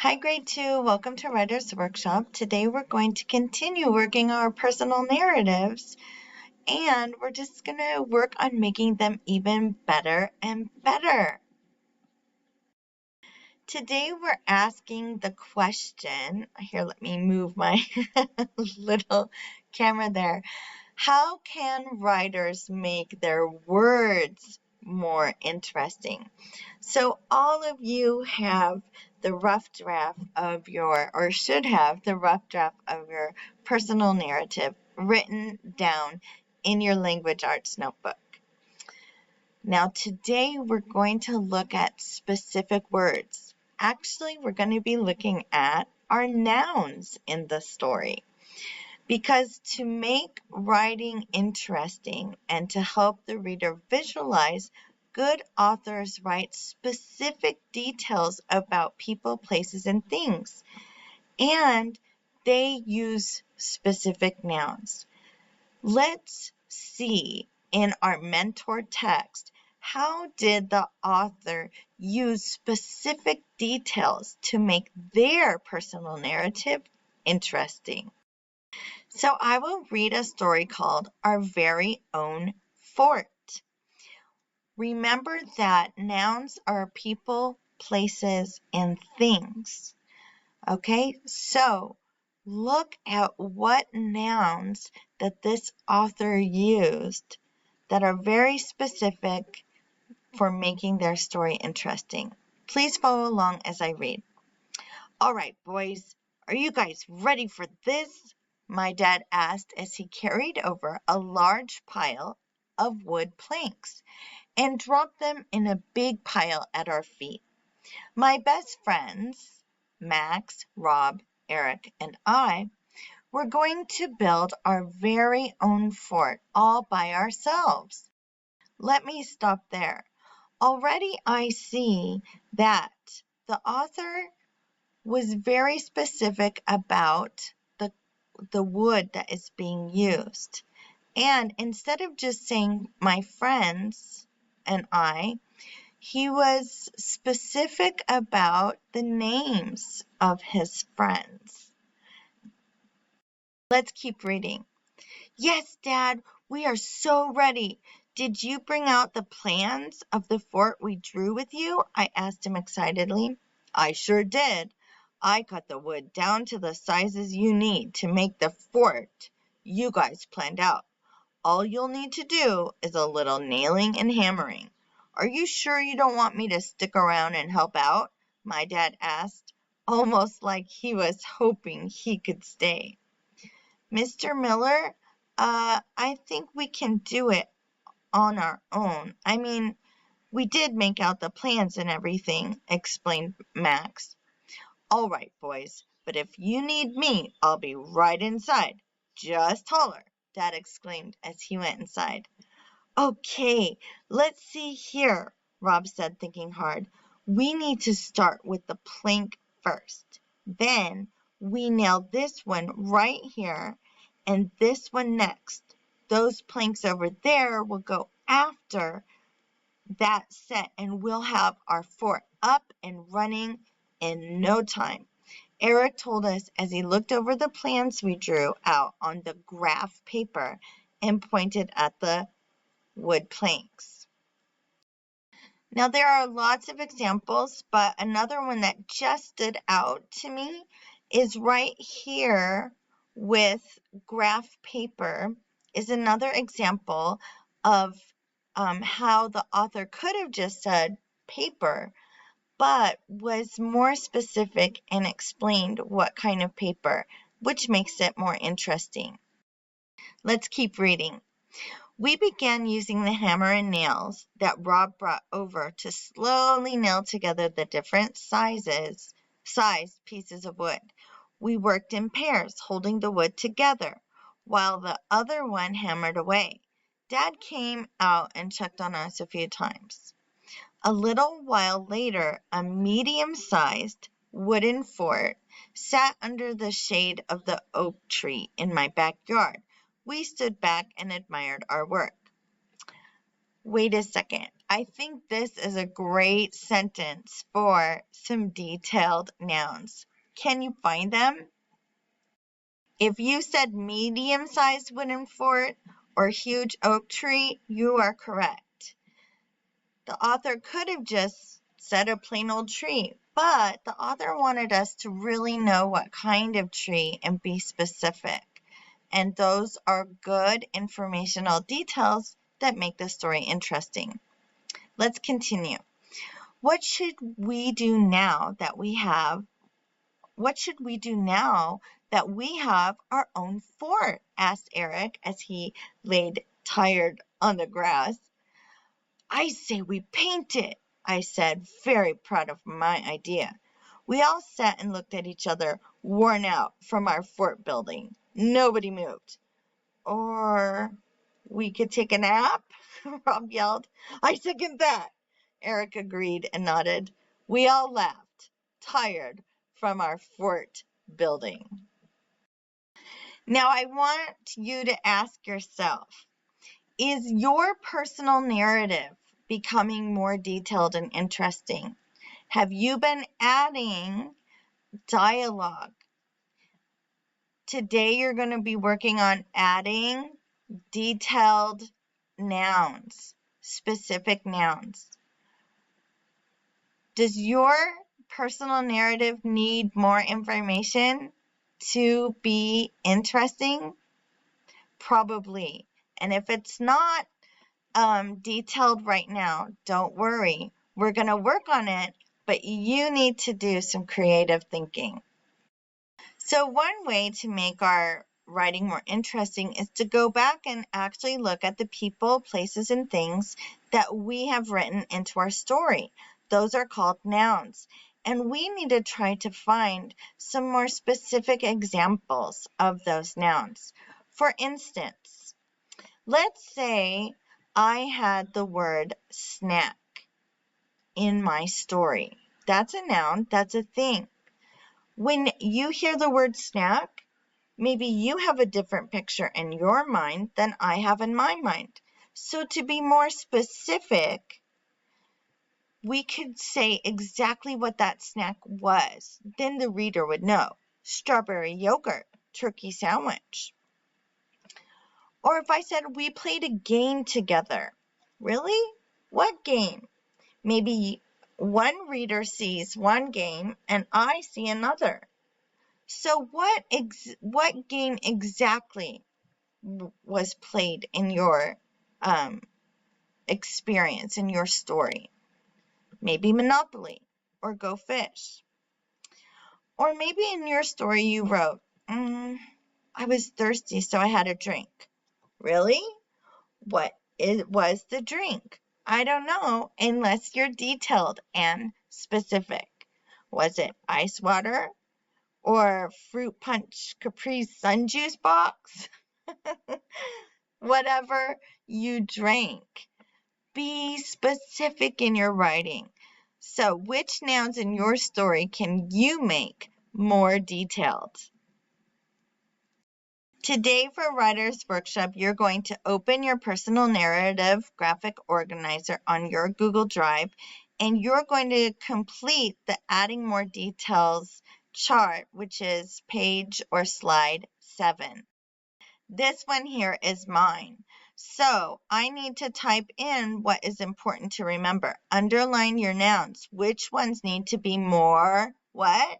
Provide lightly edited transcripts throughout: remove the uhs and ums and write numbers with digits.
Hi, grade 2. Welcome to Writer's Workshop. Today we're going to continue working our personal narratives, and we're just going to work on making them even better and better. Today we're asking the question, here, let me move my little camera there. How can writers make their words more interesting? So all of you have the rough draft of or should have the rough draft of your personal narrative written down in your language arts notebook. Now today we're going to look at specific words. Actually, we're going to be looking at our nouns in the story. Because to make writing interesting and to help the reader visualize, good authors write specific details about people, places, and things. And they use specific nouns. Let's see in our mentor text, how did the author use specific details to make their personal narrative interesting? So I will read a story called Our Very Own Fort. Remember that nouns are people, places, and things. Okay, so look at what nouns that this author used that are very specific for making their story interesting. Please follow along as I read. All right, boys, are you guys ready for this? My dad asked as he carried over a large pile of wood planks and dropped them in a big pile at our feet. My best friends, Max, Rob, Eric, and I, were going to build our very own fort all by ourselves. Let me stop there. Already I see that the author was very specific about the wood that is being used. And instead of just saying my friends and I, he was specific about the names of his friends. Let's keep reading. Yes, Dad, we are so ready. Did you bring out the plans of the fort we drew with you? I asked him excitedly. I sure did. I cut the wood down to the sizes you need to make the fort you guys planned out. All you'll need to do is a little nailing and hammering. Are you sure you don't want me to stick around and help out? My dad asked, almost like he was hoping he could stay. Mr. Miller, I think we can do it on our own. I mean, we did make out the plans and everything, explained Max. All right, boys, but if you need me, I'll be right inside. Just holler, Dad exclaimed as he went inside. Okay, let's see here, Rob said, thinking hard. We need to start with the plank first. Then we nail this one right here and this one next. Those planks over there will go after that set, and we'll have our fort up and running in no time. Eric told us as he looked over the plans we drew out on the graph paper and pointed at the wood planks. Now there are lots of examples, but another one that just stood out to me is right here with graph paper is another example of how the author could have just said paper, but was more specific and explained what kind of paper, which makes it more interesting. Let's keep reading. We began using the hammer and nails that Rob brought over to slowly nail together the different sized pieces of wood. We worked in pairs, holding the wood together, while the other one hammered away. Dad came out and checked on us a few times. A little while later, a medium-sized wooden fort sat under the shade of the oak tree in my backyard. We stood back and admired our work. Wait a second. I think this is a great sentence for some detailed nouns. Can you find them? If you said medium-sized wooden fort or huge oak tree, you are correct. The author could have just said a plain old tree, but the author wanted us to really know what kind of tree and be specific. And those are good informational details that make the story interesting. Let's continue. What should we do now that we have our own fort? Asked Eric as he laid tired on the grass. I say we paint it, I said, very proud of my idea. We all sat and looked at each other, worn out from our fort building. Nobody moved. Or we could take a nap, Rob yelled. I second that, Eric agreed and nodded. We all laughed, tired from our fort building. Now I want you to ask yourself, is your personal narrative becoming more detailed and interesting? Have you been adding dialogue? Today you're going to be working on adding detailed nouns, specific nouns. Does your personal narrative need more information to be interesting? Probably. And if it's not detailed right now, don't worry. We're going to work on it, but you need to do some creative thinking. So one way to make our writing more interesting is to go back and actually look at the people, places, and things that we have written into our story. Those are called nouns. And we need to try to find some more specific examples of those nouns. For instance, let's say I had the word snack in my story. That's a noun, that's a thing. When you hear the word snack, maybe you have a different picture in your mind than I have in my mind. So to be more specific, we could say exactly what that snack was. Then the reader would know. Strawberry yogurt, turkey sandwich. Or if I said we played a game together. Really? What game? Maybe one reader sees one game and I see another. So what game exactly was played in your experience, in your story? Maybe Monopoly or Go Fish. Or maybe in your story you wrote, I was thirsty, so I had a drink. Really? What was the drink? I don't know, unless you're detailed and specific. Was it ice water or fruit punch Capri Sun juice box? Whatever you drank. Be specific in your writing. So, which nouns in your story can you make more detailed? Today for Writer's Workshop, you're going to open your personal narrative graphic organizer on your Google Drive, and you're going to complete the Adding More Details chart, which is page or slide 7. This one here is mine. So I need to type in what is important to remember. Underline your nouns. Which ones need to be more what?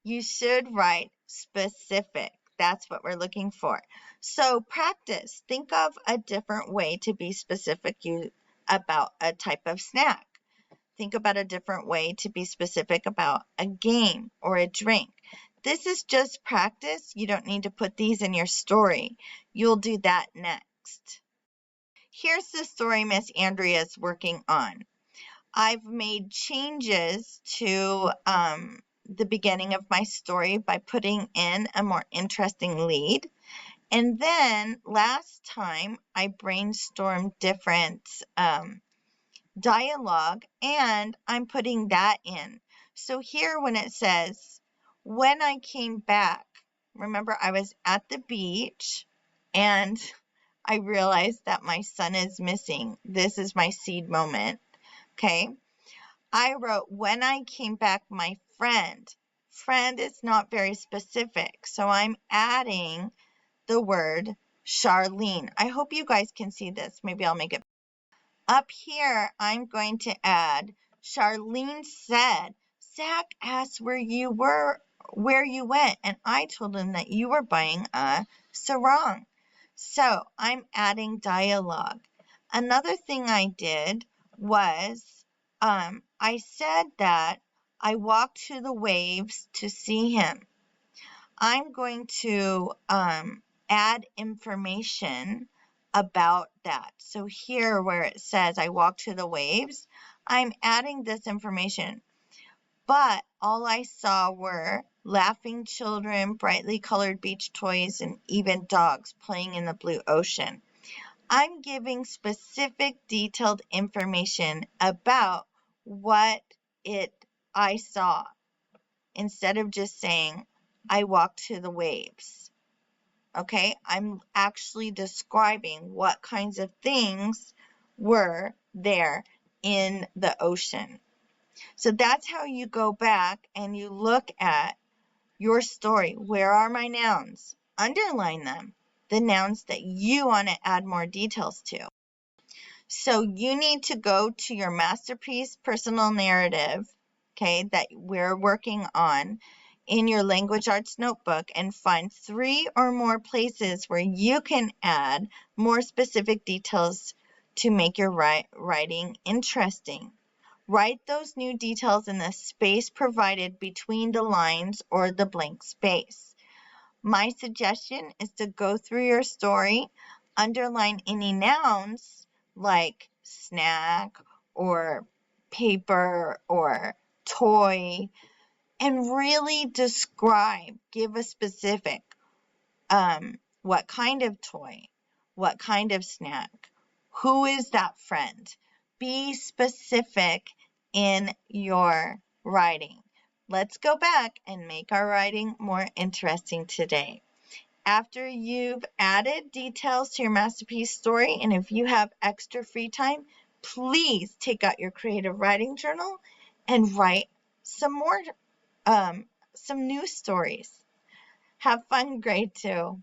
You should write specific. That's what we're looking for. So practice. Think of a different way to be specific about a type of snack. Think about a different way to be specific about a game or a drink. This is just practice. You don't need to put these in your story. You'll do that next. Here's the story Miss Andrea is working on. I've made changes to the beginning of my story by putting in a more interesting lead. And then last time I brainstormed different dialogue, and I'm putting that in. So here when it says, when I came back, remember I was at the beach and I realize that my son is missing. This is my seed moment. Okay. I wrote, when I came back, my friend. Friend is not very specific, so I'm adding the word Charlene. I hope you guys can see this. Maybe I'll make it. Up here, I'm going to add, Charlene said, Zach asked where you went, and I told him that you were buying a sarong. So I'm adding dialogue. Another thing I did was I said that I walked to the waves to see him. I'm going to add information about that. So here where it says I walked to the waves, I'm adding this information. But all I saw were laughing children, brightly colored beach toys, and even dogs playing in the blue ocean. I'm giving specific detailed information about what I saw instead of just saying I walked to the waves. Okay, I'm actually describing what kinds of things were there in the ocean. So that's how you go back and you look at your story. Where are my nouns? Underline them, the nouns that you want to add more details to. So you need to go to your masterpiece personal narrative, okay, that we're working on in your language arts notebook and find 3 or more places where you can add more specific details to make your writing interesting. Write those new details in the space provided between the lines or the blank space. My suggestion is to go through your story, underline any nouns like snack or paper or toy, and really describe, give a specific, what kind of toy, what kind of snack, who is that friend. Be specific in your writing. Let's go back and make our writing more interesting today. After you've added details to your masterpiece story, and if you have extra free time, please take out your creative writing journal and write some more, some new stories. Have fun, grade 2.